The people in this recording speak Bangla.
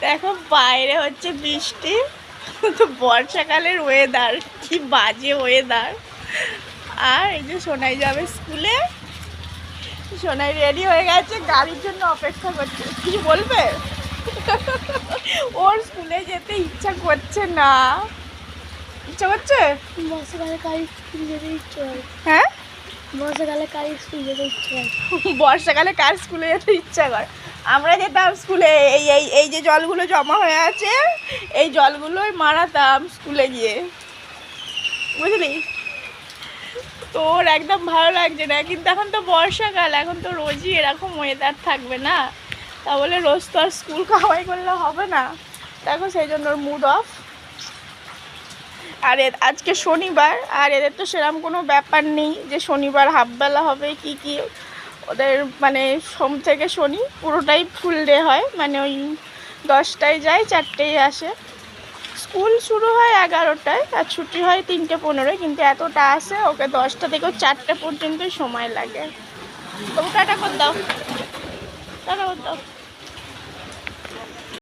দেখো বাইরে হচ্ছে বৃষ্টি, তো বর্ষাকালের ওয়েদার, কি বাজে ওয়েদার। আর এই যে সোনাই যাবে স্কুলে, সোনাই রেডি হয়ে গেছে, গাড়ির জন্য অপেক্ষা করছে। কি বলবে? ওর স্কুলে যেতে ইচ্ছা করছে না। ইচ্ছা করছে? বর্ষাকালে কার স্কুল যেতে ইচ্ছে হয়? হ্যাঁ, বর্ষাকালে কার স্কুল যেতে ইচ্ছে হয়? বর্ষাকালে কার স্কুলে যেতে ইচ্ছা করে? আমরা যেতাম স্কুলে, এই এই এই যে জলগুলো জমা হয়ে আছে, এই জলগুলোই মারাতাম স্কুলে গিয়ে, বুঝলি? তোর একদম ভালো লাগছে না, কিন্তু এখন তো বর্ষাকাল, এখন তো রোজই এরকম ওয়েদার থাকবে না, তা বলে রোজ তো আর স্কুল কামাই করলে হবে না। দেখো সেই জন্য ওর মুড অফ। আর আজকে শনিবার, আর এদের তো সেরকম কোনো ব্যাপার নেই যে শনিবার হাফবেলা হবে কি কি। ওদের মানে সোম থেকে শনি পুরোটাই ফুল ডে হয়, মানে ওই 10টায় যায় 4টেই আসে। স্কুল শুরু হয় 11টায় আর ছুটি হয় 3টে 15, কিন্তু এতটা আসে ওকে 10টা থেকে 4টে পর্যন্তই সময় লাগে। তবু টাটা করে দাও, টাটা করে দাও।